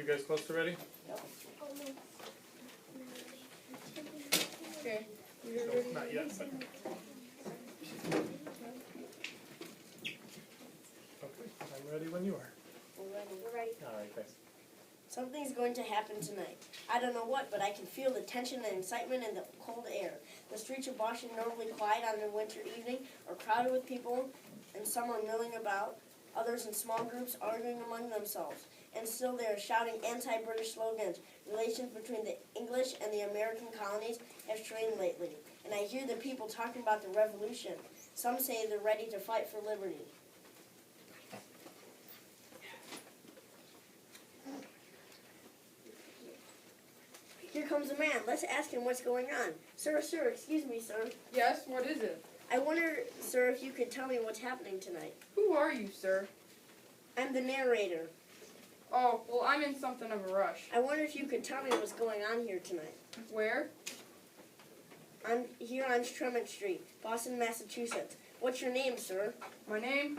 you guys close to ready? Okay. No, not yet. But... Okay, I'm ready when you are. We're ready. All right, guys. Something's going to happen tonight. I don't know what, but I can feel the tension and excitement in the cold air. The streets of Boston, normally quiet on a winter evening, are crowded with people, and some are milling about, others in small groups arguing among themselves. And still they are shouting anti-British slogans. Relations between the English and the American colonies have strained lately. And I hear the people talking about the revolution. Some say they're ready to fight for liberty. Here comes a man. Let's ask him what's going on. Sir, excuse me, sir. Yes, what is it? I wonder, sir, if you could tell me what's happening tonight. Who are you, sir? I'm the narrator. Oh, well, I'm in something of a rush. I wonder if you could tell me what's going on here tonight. Where? I'm here on Tremont Street, Boston, Massachusetts. What's your name, sir? My name?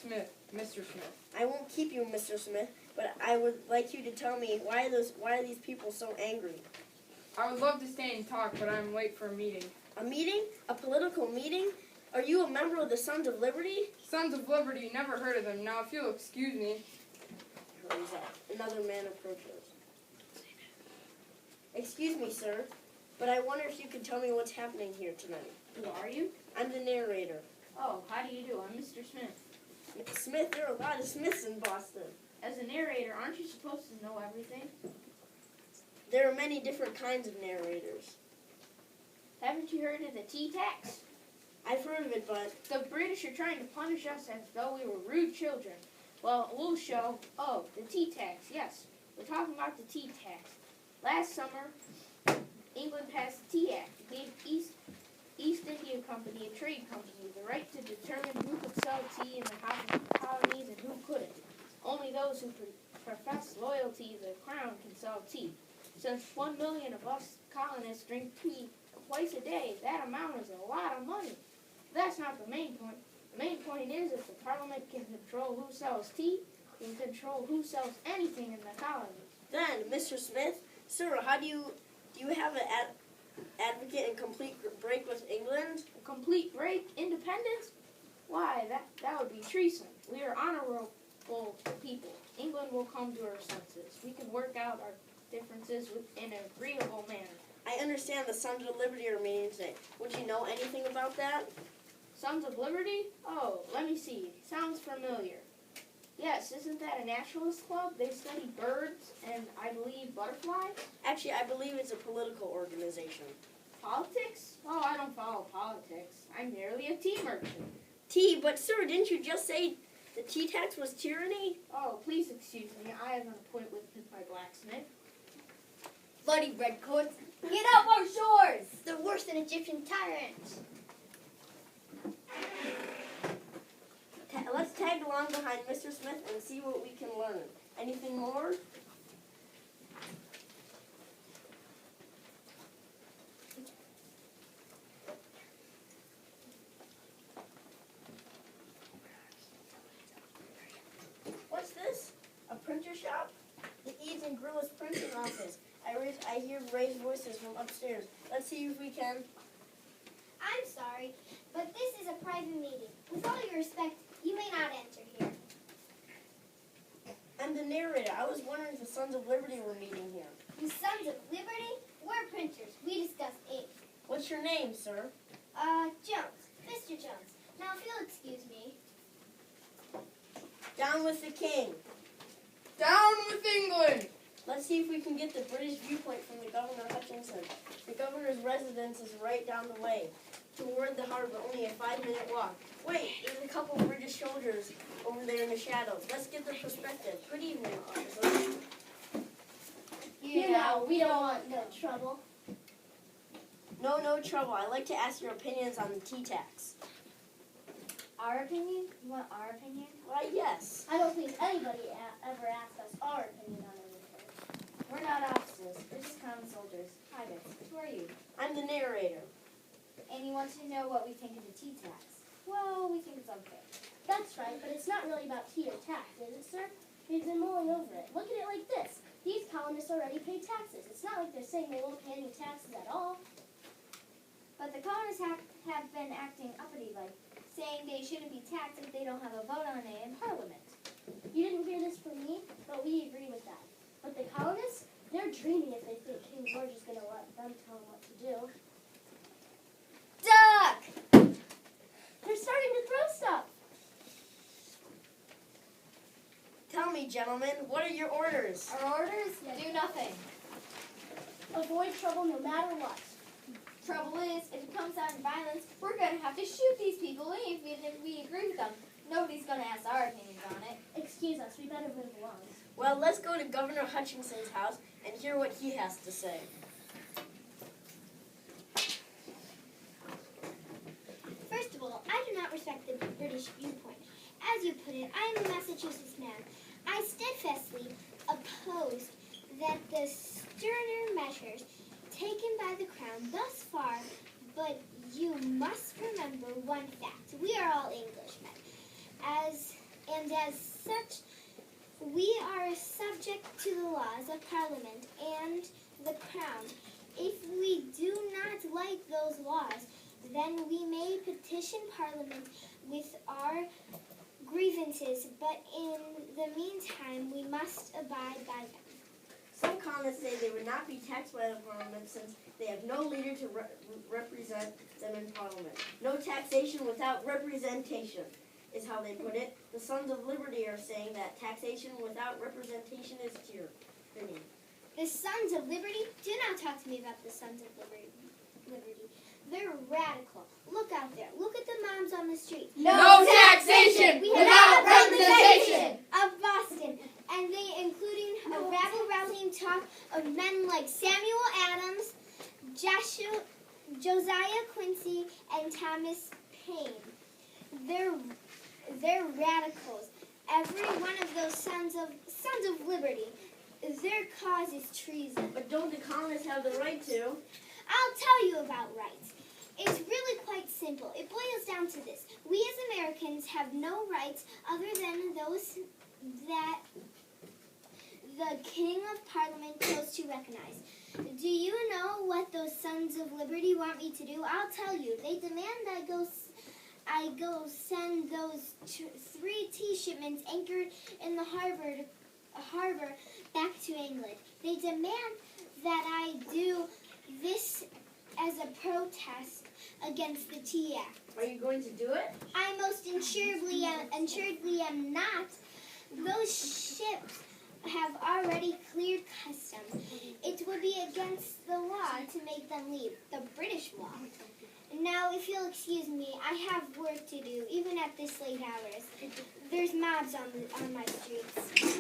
Smith. Mr. Smith. I won't keep you, Mr. Smith, but I would like you to tell me why are these people so angry? I would love to stay and talk, but I'm late for a meeting. A meeting? A political meeting? Are you a member of the Sons of Liberty? Sons of Liberty, never heard of them. Now, if you'll excuse me. Hurries up. Another man approaches. Excuse me, sir, but I wonder if you could tell me what's happening here tonight. Who are you? I'm the narrator. Oh, how do you do? I'm Mr. Smith. Smith, there are a lot of Smiths in Boston. As a narrator, aren't you supposed to know everything? There are many different kinds of narrators. Haven't you heard of the tea tax? I've heard of it, but The British are trying to punish us as though we were rude children. Well, we'll show. Oh, the tea tax, yes. We're talking about the tea tax. Last summer, England passed the Tea Act. It gave East India Company, a trade company, the right to determine who could sell tea in the colonies and who couldn't. Only those who profess loyalty to the crown can sell tea. Since 1 million of us colonists drink tea twice a day, that amount is a lot of money. That's not the main point. The main point is if the Parliament can control who sells tea, can control who sells anything in the colonies. then, Mr. Smith, sir, how do you have an advocate in complete break with England? A complete break, independence? Why, that would be treason. We are honorable people. England will come to our senses. We can work out our differences in an agreeable manner. I understand the Sons of Liberty are meeting today. Would you know anything about that? Sons of Liberty? Oh, let me see. Sounds familiar. Yes, isn't that a naturalist club? They study birds and, I believe, butterflies? Actually, I believe it's a political organization. Politics? Oh, I don't follow politics. I'm merely a tea merchant. Tea, but sir, didn't you just say the tea tax was tyranny? Oh, please excuse me. I have an appointment with my blacksmith. Bloody redcoats, get off our shores! They're worse than Egyptian tyrants. Let's tag along behind Mr. Smith and see what we can learn. Anything more? What's this? A printer shop? The Eads and Grillis printing office. I hear raised voices from upstairs. Let's see if we can. I'm sorry, but this is a private meeting. With all due respect, you may not enter here. I'm the narrator. I was wondering if the Sons of Liberty were meeting here. The Sons of Liberty? We're printers. We discuss ink. What's your name, sir? Jones. Mr. Jones. Now, if you'll excuse me. Down with the king. Down with England! Let's see if we can get the British viewpoint from the Governor Hutchinson. The governor's residence is right down the way. Toward the harbor, only a 5-minute walk. Wait, there's a couple of British soldiers over there in the shadows. Let's get their perspective. Good evening, officer. You know, we don't want no trouble. No trouble. I'd like to ask your opinions on the tea tax. Our opinion? You want our opinion? Why, yes. I don't think anybody ever asked us our opinion on anything. We're not officers. We're just common soldiers. Hi, Betsy. Who are you? I'm the narrator. And you want to know what we think of the tea tax? Well, we think it's unfair. That's right, but it's not really about tea or tax, is it, sir? We've been mulling over it. Look at it like this. These colonists already pay taxes. It's not like they're saying they won't pay any taxes at all. But the colonists have been acting uppity, like saying they shouldn't be taxed if they don't have a vote on it in Parliament. You didn't hear this from me, but we agree with that. But the colonists, they're dreaming if they think King George is going to let them tell them what to do. Duck! They're starting to throw stuff. Tell me, gentlemen, what are your orders? Our orders? Do nothing. Avoid trouble no matter what. Trouble is, if it comes out in violence, we're going to have to shoot these people even if we agree with them. Nobody's going to ask our opinions on it. Excuse us, we better move along. Well, let's go to Governor Hutchinson's house and hear what he has to say. First of all, I do not respect the British viewpoint. As you put it, I am a Massachusetts man. I steadfastly oppose that the sterner measures taken by the Crown thus far, but you must remember one fact. We are all Englishmen. As such, we are subject to the laws of Parliament and the Crown. If we do not like those laws, then we may petition Parliament with our grievances, but in the meantime, we must abide by them. Some colonists say they would not be taxed by the Parliament since they have no leader to represent them in Parliament. No taxation without representation is how they put it. The Sons of Liberty are saying that taxation without representation is tyranny. The Sons of Liberty? Do not talk to me about the Sons of Liberty. They're radical. Look out there. Look at the moms on the street. No taxation We without have representation. Of Boston, and they including a rabble-rousing talk of men like Samuel Adams, Josiah Quincy, and Thomas Paine. They're radicals. Every one of those sons of liberty. Their cause is treason. But don't the colonists have the right to? I'll tell you about rights. It's really quite simple. It boils down to this. We as Americans have no rights other than those that the King of Parliament chose to recognize. Do you know what those Sons of Liberty want me to do? I'll tell you. They demand I go send those 3 tea shipments anchored in the harbor back to England. They demand that I do this as a protest against the Tea Act. Are you going to do it? I most assuredly am not. Those ships have already cleared customs. It would be against the law to make them leave, the British law. Now, if you'll excuse me, I have work to do, even at this late hours. There's mobs on my streets.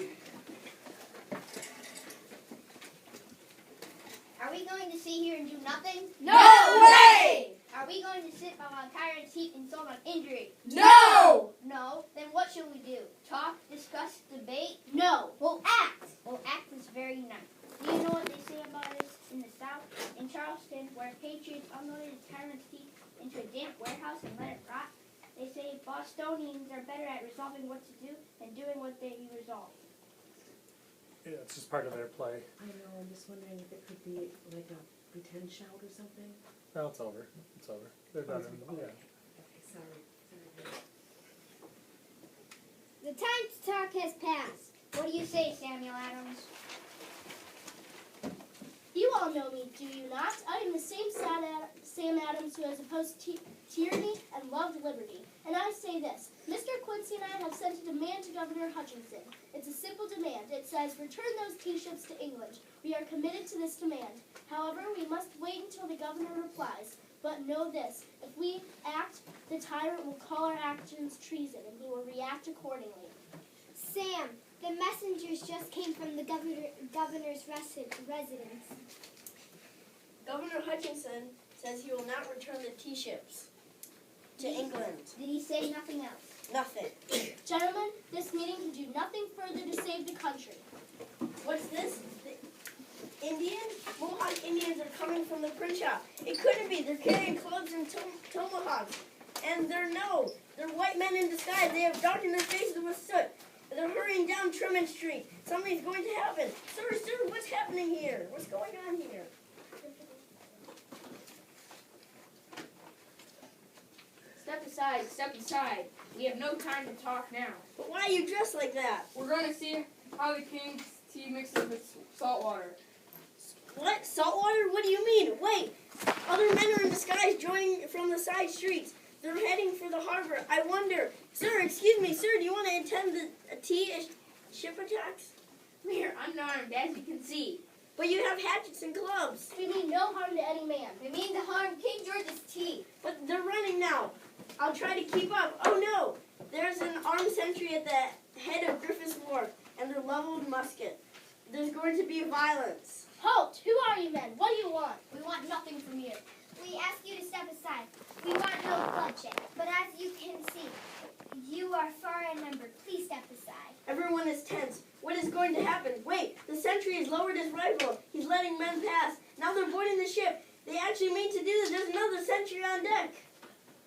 Are we going to sit here and do nothing? No way! Are we going to sit by our tyrant's seat and insult on injury? No! No? Then what shall we do? Talk, discuss, debate? No. We'll act! We'll act is very nice. Do you know what they say about us in the South? In Charleston, where patriots unloaded a tyrant's seat into a damp warehouse and let it rot, they say Bostonians are better at resolving what to do than doing what they resolve. Yeah, it's just part of their play. I know, I'm just wondering if it could be like a pretend shout or something. No, it's over. It's over. They're done. Yeah. Okay, sorry. The time to talk has passed. What do you say, Samuel Adams? You all know me, do you not? I am the same Sam Adams who has opposed tyranny and loved liberty. And I say this, Mr. Quincy and I have sent a demand to Governor Hutchinson. It's a simple demand. It says, return those tea ships to England. We are committed to this demand. However, we must wait until the governor replies. But know this, if we act, the tyrant will call our actions treason, and he will react accordingly. Sam, the messengers just came from the governor's residence. Governor Hutchinson says he will not return the tea ships to England. Did he say nothing else? Nothing. Gentlemen, this meeting can do nothing further to save the country. What's this? The Indians? Mohawk Indians are coming from the print shop. It couldn't be. They're carrying clubs and tomahawks. And they're white men in disguise. They have darkened their faces with soot. They're hurrying down Tremont Street. Something's going to happen. Sir, what's happening here? What's going on here? Step aside, step aside. We have no time to talk now. But why are you dressed like that? We're going to see how the king's tea mixes with salt water. What? Saltwater? What do you mean? Wait! Other men are in disguise joining from the side streets. They're heading for the harbor. I wonder. Sir, excuse me, sir, do you want to attend the tea ship attacks? We are unarmed, as you can see. But you have hatchets and clubs. We mean no harm to any man. We mean to harm King George's tea. But they're running now. I'll try to keep up. Oh no! There's an armed sentry at the head of Griffith's Wharf and their leveled musket. There's going to be violence. Halt! Who are you men? What do you want? We want nothing from you. We ask you to step aside. We want no bloodshed. But as you can see, you are far outnumbered. Please step aside. Everyone is tense. What is going to happen? Wait, the sentry has lowered his rifle. He's letting men pass. Now they're boarding the ship. They actually mean to do this. There's another sentry on deck.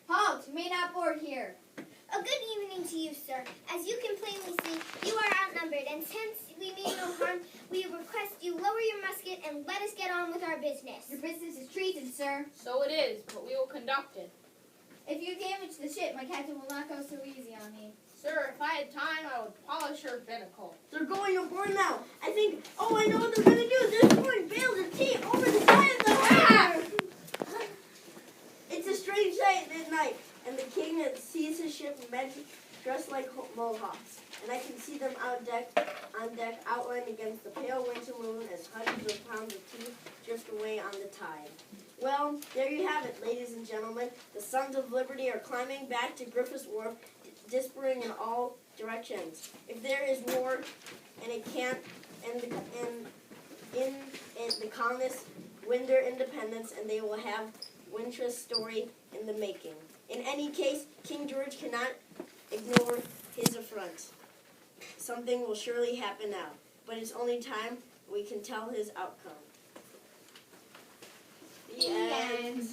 Halt! May not board here. A good evening to you, sir. As you can plainly see, you are outnumbered, and since we mean no harm, we request you lower your musket and let us get on with our business. Your business is treason, sir. So it is, but we will conduct it. If you damage the ship, my captain will not go so easy on me. Sir, if I had time, I would polish her binnacle. They're going aboard now. I think, I know what they're going to do. They're pouring bales of tea over the side of the harbor. It's a strange sight at night, and the king sees his ship men dressed like mohawks. And I can see them on deck, outlined against the pale winter moon as hundreds of pounds of tea drift away on the tide. Well, there you have it, ladies and gentlemen. The Sons of Liberty are climbing back to Griffith's Wharf, dispersing in all directions. If there is war, and it can't, and the colonists win their independence, and they will have Wintra's story in the making. In any case, King George cannot ignore his affront. Something will surely happen now, but it's only time we can tell his outcome. The end.